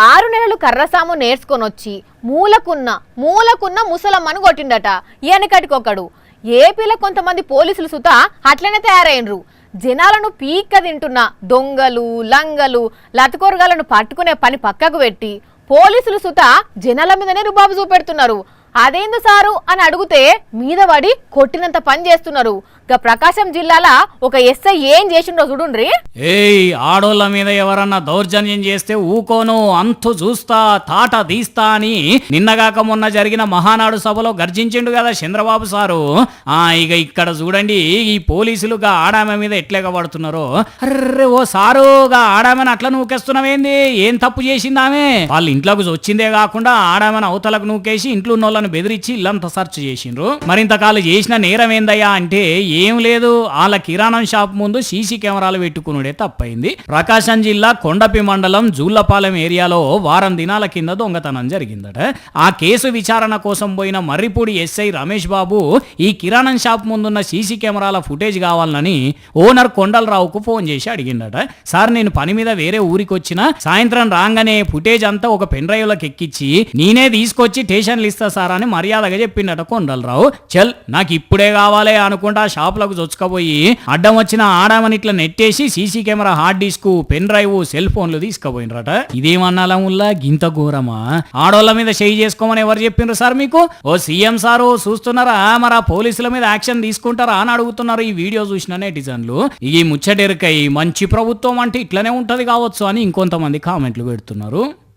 6 నెలలు కర్రసాము నేర్చుకొనొచ్చి మూలకున్న ముసలమ్మను కొట్టిండట వెనకటికొకడు. ఏపీలో కొంతమంది పోలీసులు సుత అట్లనే తయారైనరు. జనాలను పీక్క తింటున్న దొంగలు లంగలు లతకొరగాలను పట్టుకునే పని పక్కకు పెట్టి పోలీసులు సుత జనాల మీదనే రుబాబు చూపెడుతున్నారు. అదేందు సారు అని అడిగితే మీద పడి కొట్టినంత పని చేస్తున్నారు. ప్రకాశం జిల్లాల ఒక ఎస్ఐ ఏం చేసిండో చూడుండ్రి. ఏయ్, ఆడోళ్ళ మీద ఎవరన్నా దౌర్జన్యం చేస్తే ఊకోను, అంతు చూస్తా, తాట తీస్తా అని నిన్నగాక మొన్న జరిగిన మహానాడు సభలో గర్జించిండు కదా చంద్రబాబు సారు. ఇక ఇక్కడ చూడండి, ఈ పోలీసులుగా ఆడామె మీద ఎట్లేగబడుతున్నారో. అర్రే ఓ సారుగా ఆడామెను అట్లా నూకేస్తున్నావేంది? ఏం తప్పు చేసిందామే? వాళ్ళ ఇంట్లోకి వచ్చిందే కాకుండా ఆడామెను అవతలకు నూకేసి ఇంట్లో ఉన్న వాళ్ళని బెదిరించి ఇల్లంతా సెర్చ్ చేసిండ్రు. మరింతకాలు చేసిన నేరం ఏందయ్యా అంటే ఏం లేదు, వాళ్ళ కిరాణం షాప్ ముందు సీసీ కెమెరాలు పెట్టుకునుడే తప్పైంది. ప్రకాశం జిల్లా కొండపి మండలం జూళ్లపాలెం ఏరియాలో వారం దినాల కింద దొంగతనం జరిగిందట. ఆ కేసు విచారణ కోసం పోయిన మర్రిపూడి ఎస్ఐ రమేష్ బాబు ఈ కిరాణం షాప్ ముందున్న సీసీ కెమెరాల ఫుటేజ్ కావాలని ఓనర్ కొండలరావుకు ఫోన్ చేసి అడిగిందట. సార్, నేను పని మీద వేరే ఊరికి వచ్చిన, సాయంత్రం రాగానే ఫుటేజ్ అంతా ఒక పెన్ డ్రైవ్ లకు ఎక్కించి నేనే తీసుకొచ్చి స్టేషన్లు ఇస్తా సార్ అని మర్యాదగా చెప్పిండట కొండలరావు. చల్, నాకు ఇప్పుడే కావాలే అనుకుంటా షాపులకు చొచ్చుకపోయి అడ్డం వచ్చిన ఆడామని ఇట్లా నెట్టేసి CC camera, hard disk, pen drive, cell ఫోన్లు తీసుకుపోయినరట. ఇదేమన్నాలా ముల్లా, గింత ఘోరమా? ఆడోళ్ళ మీద చేయి చేసుకోమని ఎవరు చెప్పిండ్రు సార్ మీకు? ఓ సీఎం సారు చూస్తున్నారా? మరి ఆ పోలీసుల మీద యాక్షన్ తీసుకుంటారా అని అడుగుతున్నారు ఈ వీడియో చూసిన నెటిజన్లు. ఈ ముచ్చటెరకై మంచి ప్రభుత్వం అంటే ఇట్లనే ఉంటది కావచ్చు అని ఇంకొంతమంది కామెంట్లు పెడుతున్నారు.